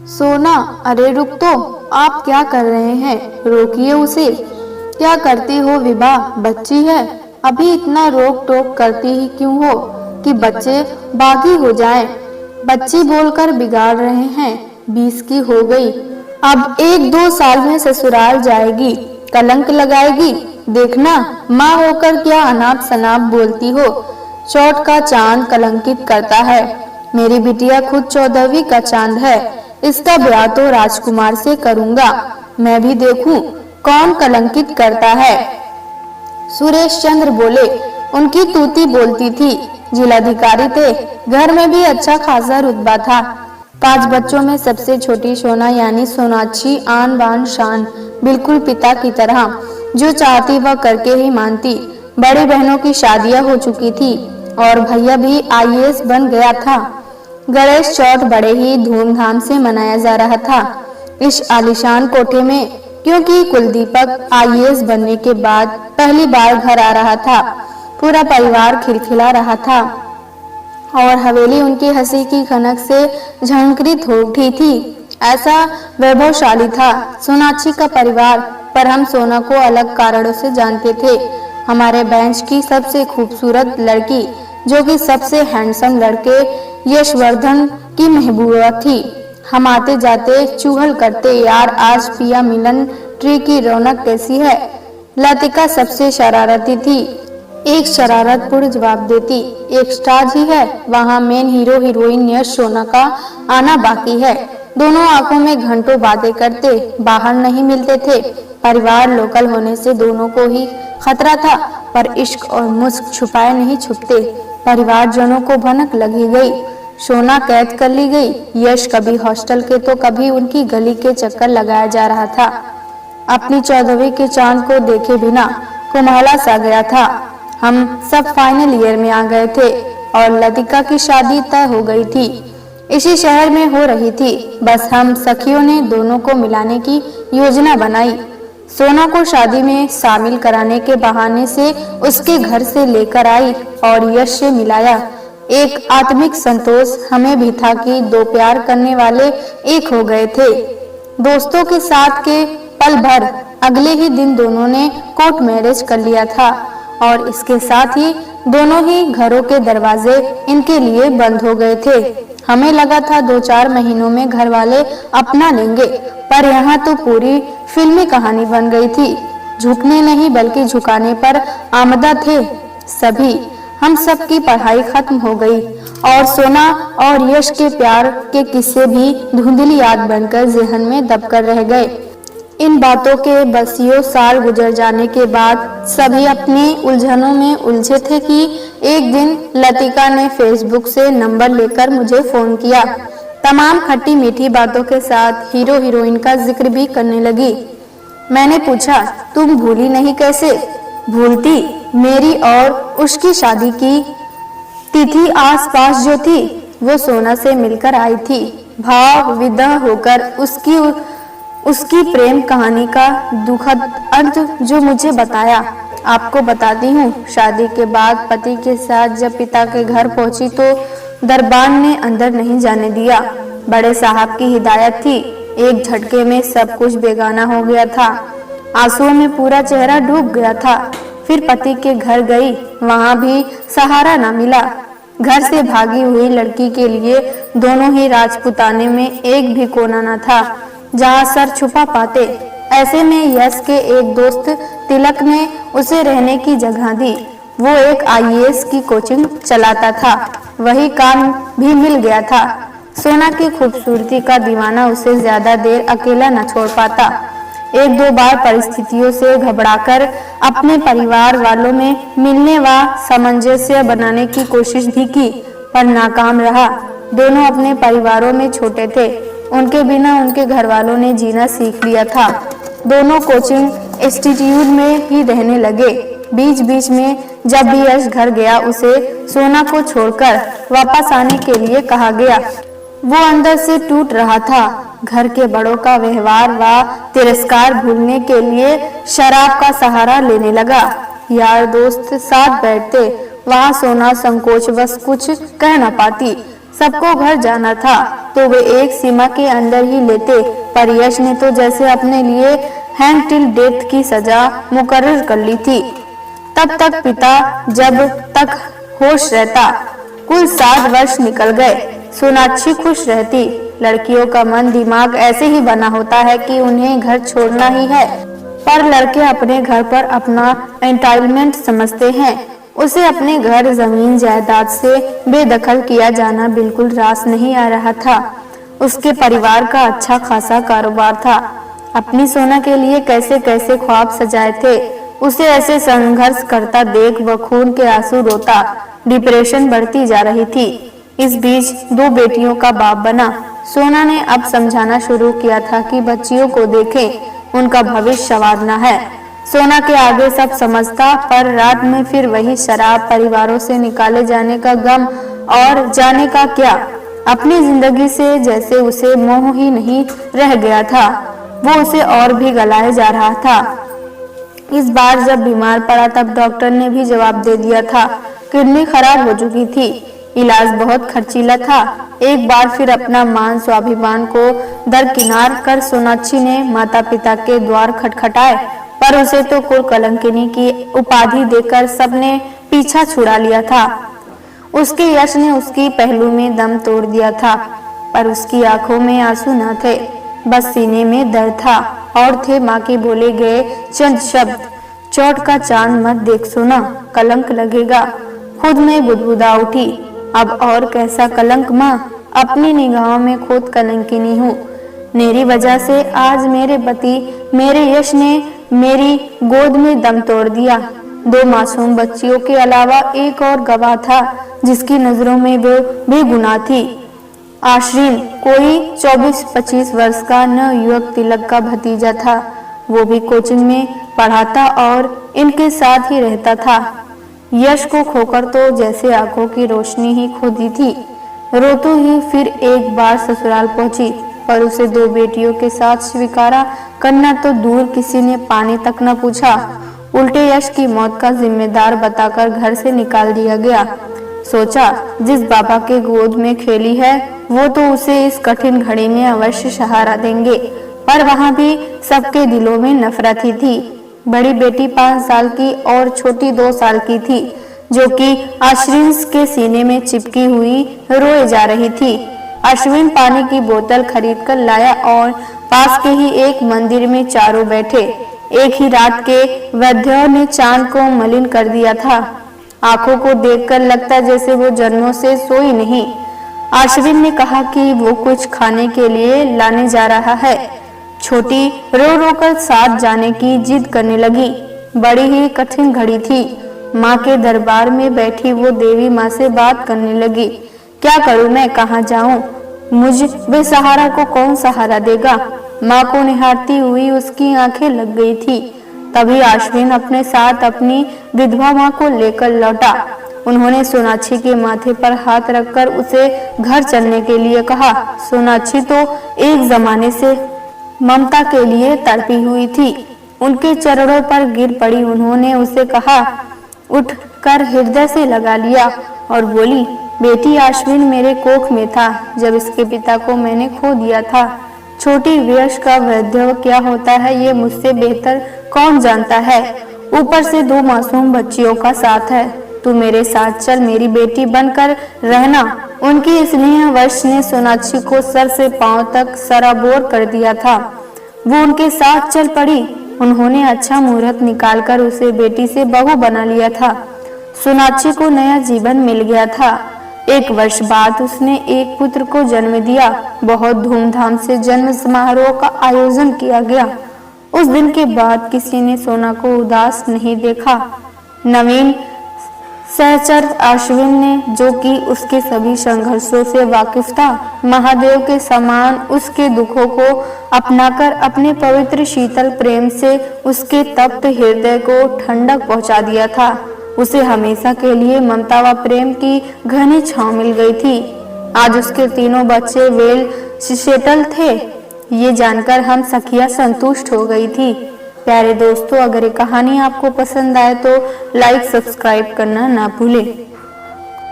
सोना, अरे रुक तो। आप क्या कर रहे हैं? रोकिए उसे। क्या करती हो विभा? बच्ची है, अभी इतना रोक टोक करती ही क्यों हो कि बच्चे बागी हो जाएं? बच्ची बोलकर बिगाड़ रहे हैं। 20 की हो गई, अब 1-2 साल में ससुराल जाएगी, कलंक लगाएगी। देखना, माँ होकर क्या अनाप शनाप बोलती हो। चौथ का चांद कलंकित करता है। मेरी बिटिया खुद 14वीं का चांद है। इसका ब्याह तो राजकुमार से करूंगा। मैं भी देखूं कौन कलंकित करता है। सुरेश चंद्र बोले। उनकी तूती बोलती थी। जिलाधिकारी थे, घर में भी अच्छा खासा रुतबा था। 5 बच्चों में सबसे छोटी सोना यानी सोनाक्षी आन बान शान, बिल्कुल पिता की तरह। जो चाहती वह करके ही मानती। बड़ी बहनों की शादियां हो चुकी थी और भैया भी IAS बन गया था। गणेश चौथ बड़े ही धूमधाम से मनाया जा रहा था इस आलीशान कोठे में, क्योंकि कुलदीपक IAS बनने के बाद पहली बार घर आ रहा था। पूरा परिवार खिलखिला रहा था और हवेली उनकी हंसी की खनक से झंकृत हो उठी थी। ऐसा वैभवशाली था सोनाक्षी का परिवार, पर हम सोना को अलग कारणों से जानते थे। हमारे बेंच की सबसे खूबसूरत लड़की, जो कि सबसे हैंडसम लड़के यशवर्धन की महबूबा थी। हम आते जाते चूहल करते, यार आज पिया मिलन ट्री की रौनक कैसी है। लतिका सबसे शरारती थी। एक शरारतपूर्ण जवाब देती। एक स्टार ही है, वहाँ मेन हीरो हीरोइन यश सोना का आना बाकी है। दोनों आंखों में घंटों बातें करते, बाहर नहीं मिलते थे। परिवार लोकल होने से दोनों को ही खतरा था, पर इश्क और मुस्क छुपाए नहीं छुपते। परिवारजनों को भनक लगी गई। सोना कैद कर ली गई। यश कभी हॉस्टल के तो कभी उनकी गली के चक्कर लगाया जा रहा था। अपनी 14वीं के चांद को देखे बिना कुम्हाड़ा सा गया था। हम सब फाइनल ईयर में आ गए थे और लतिका की शादी तय हो गई थी। इसी शहर में हो रही थी। बस हम सखियों ने दोनों को मिलाने की योजना बनाई। सोना को शादी में शामिल कराने के बहाने से उसके घर से लेकर आई और यश से मिलाया। एक आत्मिक संतोष हमें भी था कि 2 प्यार करने वाले एक हो गए थे। दोस्तों के साथ के पल भर अगले ही दिन दोनों ने कोर्ट मैरिज कर लिया था और इसके साथ ही दोनों ही घरों के दरवाजे इनके लिए बंद हो गए थे। हमें लगा था 2-4 महीनों में घर वाले अपना लेंगे, पर यहाँ तो पूरी फिल्मी कहानी बन गई थी। झुकने नहीं बल्कि झुकाने पर आमदा थे सभी। हम सब की पढ़ाई खत्म हो गई और सोना और यश के प्यार के किस्से भी धुंधली याद बनकर ज़हन में दबकर रह गए। इन बातों के बसियों साल गुजर जाने के बाद सभी अपनी उलझनों में उलझे थे कि एक दिन लतिका ने फेसबुक से नंबर लेकर मुझे फोन किया। तमाम खट्टी मीठी बातों के साथ हीरो हीरोइन का जिक्र भी करने लगी। मैंने पूछा, तुम भूली नहीं कैसे? भूलती, मेरी और उसकी शादी की तिथि आसपास जो थी वो सोना से मिलकर आई थी। भाव विदा होकर उसकी प्रेम कहानी का दुखद अंत जो मुझे बताया आपको बताती हूँ। शादी के बाद पति के साथ जब पिता के घर पहुंची तो दरबान ने अंदर नहीं जाने दिया। बड़े साहब की हिदायत थी। एक झटके में सब कुछ बेगाना हो गया था। आंसुओं में पूरा चेहरा डूब गया था। फिर पति के घर गई, वहां भी सहारा न मिला। घर से भागी हुई लड़की के लिए दोनों ही राजपुताने में एक भी कोना न था जहां सर छुपा पाते। ऐसे में यश के एक दोस्त तिलक ने उसे रहने की जगह दी। वो एक IAS की कोचिंग चलाता था, वही काम भी मिल गया था। सोना की खूबसूरती का दीवाना उसे ज्यादा देर अकेला न छोड़ पाता। 1-2 बार परिस्थितियों से घबराकर अपने परिवार वालों में मिलने व सामंजस्य बनाने की कोशिश भी की, पर नाकाम रहा। दोनों अपने परिवारों में छोटे थे। उनके बिना उनके घर वालों ने जीना सीख लिया था। दोनों कोचिंग इंस्टीट्यूट में ही रहने लगे। बीच बीच में जब भी यश घर गया उसे सोना को छोड़कर वापस आने के लिए कहा गया। वो अंदर से टूट रहा था। घर के बड़ों का व्यवहार व तिरस्कार भूलने के लिए शराब का सहारा लेने लगा। यार दोस्त साथ बैठते, वहाँ सोना संकोचवश कुछ कह न पाती। सबको घर जाना था तो वे एक सीमा के अंदर ही लेते, पर यश ने तो जैसे अपने लिए हैंग टिल डेथ की सजा मुकर्रर कर ली थी। तब तक पिता जब तक होश रहता। कुल 7 वर्ष निकल गए। सोनाक्षी खुश रहती। लड़कियों का मन दिमाग ऐसे ही बना होता है कि उन्हें घर छोड़ना ही है, पर लड़के अपने घर पर अपना एंटाइटलमेंट समझते हैं। उसे अपने घर जमीन जायदाद से बेदखल किया जाना बिल्कुल रास नहीं आ रहा था। उसके परिवार का अच्छा खासा कारोबार था। अपनी सोना के लिए कैसे कैसे ख्वाब सजाए थे। उसे ऐसे संघर्ष करता देख वह खून के आंसू रोता। डिप्रेशन बढ़ती जा रही थी। इस बीच 2 बेटियों का बाप बना। सोना ने अब समझाना शुरू किया था कि बच्चियों को देखें, उनका भविष्य संवारना है। सोना के आगे सब समझता, पर रात में फिर वही शराब, परिवारों से निकाले जाने का गम और जाने का क्या। अपनी जिंदगी से जैसे उसे मोह ही नहीं रह गया था, वो उसे और भी गलाए जा रहा था। इस बार जब बीमार पड़ा तब डॉक्टर ने भी जवाब दे दिया था। किडनी खराब हो चुकी थी। इलाज बहुत खर्चीला था। एक बार फिर अपना मान स्वाभिमान को दरकिनार कर सोनाक्षी ने माता पिता के द्वार खटखटाए, पर उसे तो कुलकलंकिनी की उपाधि देकर सबने पीछा छुड़ा लिया था। उसके यश ने उसकी पहलू में दम तोड़ दिया था, पर उसकी आंखों में आंसू न थे, बस सीने में दर्द था। और थे माँ के बोले गए चंद शब्द, चोट का चांद मत देख सोना, कलंक लगेगा। खुद में बुदबुदा उठी, अब और कैसा कलंक माँ, अपनी निगाहों में खुद कलंकिनी हूँ। मेरी वजह से आज मेरे पति, मेरे यश ने मेरी गोद में दम तोड़ दिया। 2 मासूम बच्चियों के अलावा एक और गवाह था, जिसकी नजरों में वो बेगुनाह थी। आश्रिन कोई 24-25 वर्ष का नवयुवक तिलक का भतीजा था। वो भी कोचिंग में पढ़ाता और इनके साथ ही रहता था। यश को खोकर तो जैसे आंखों की रोशनी ही खो दी थी। रोतू ही फिर एक बार ससुराल पहुंची, पर उसे 2 बेटियों के साथ स्वीकारा करना तो दूर, किसी ने पानी तक न पूछा। उल्टे यश की मौत का जिम्मेदार बताकर घर से निकाल दिया गया। सोचा जिस बाबा के गोद में खेली है वो तो उसे इस कठिन घड़ी में अवश्य सहारा देंगे, पर वहाँ भी सबके दिलों में नफरत ही थी। बड़ी बेटी 5 साल की और छोटी 2 साल की थी, जो कि अश्विन के सीने में चिपकी हुई रोए जा रही थी। अश्विन पानी की बोतल खरीद कर लाया और पास के ही एक मंदिर में चारों बैठे। एक ही रात के वैद्यों ने चांद को मलिन कर दिया था। आंखों को देखकर लगता जैसे वो जन्मों से सोई नहीं। अश्विन ने कहा कि वो कुछ खाने के लिए लाने जा रहा है। छोटी रो रो कर साथ जाने की जिद करने लगी। बड़ी ही कठिन घड़ी थी। माँ के दरबार में बैठी वो देवी माँ से बात करने लगी। क्या करूं मैं, कहाँ जाऊं? मुझ बेसहारा को कौन सहारा देगा? माँ को निहारती हुई उसकी आंखें लग गई थी। तभी अश्विन अपने साथ अपनी विधवा माँ को लेकर लौटा। उन्होंने सोनाक्षी के माथे पर हाथ रखकर उसे घर चलने के लिए कहा। सोनाक्षी तो एक जमाने से ममता के लिए तड़पी हुई थी। उनके चरणों पर गिर पड़ी। उन्होंने उसे कहा, उठकर हृदय से लगा लिया और बोली, बेटी अश्विन मेरे कोख में था जब इसके पिता को मैंने खो दिया था। छोटी वयस्क का वृद्ध क्या होता है ये मुझसे बेहतर कौन जानता है। ऊपर से 2 मासूम बच्चियों का साथ है। तू मेरे साथ चल, मेरी बेटी बनकर रहना। उनकी स्नेह वश ने सोनाक्षी को सर से पांव तक सराबोर कर दिया था। वो उनके साथ चल पड़ी। उन्होंने अच्छा मुहूर्त निकालकर उसे बेटी से बहू बना लिया था। सोनाक्षी को नया जीवन मिल गया था। 1 वर्ष बाद उसने एक पुत्र को जन्म दिया। बहुत धूमधाम से जन्म समारोह का आयोजन किया गया। उस दिन के बाद किसी ने सोना को उदास नहीं देखा। नवीन सहचर अश्विन ने, जो कि उसके सभी संघर्षों से वाकिफ था, महादेव के समान उसके दुखों को अपनाकर अपने पवित्र शीतल प्रेम से उसके तप्त हृदय को ठंडक पहुंचा दिया था। उसे हमेशा के लिए ममता व प्रेम की घनी छांव मिल गई थी। आज उसके 3 बच्चे वेल सेटल थे। ये जानकर हम सखियां संतुष्ट हो गई थी। प्यारे दोस्तों, अगर ये कहानी आपको पसंद आए तो लाइक सब्सक्राइब करना ना भूलें।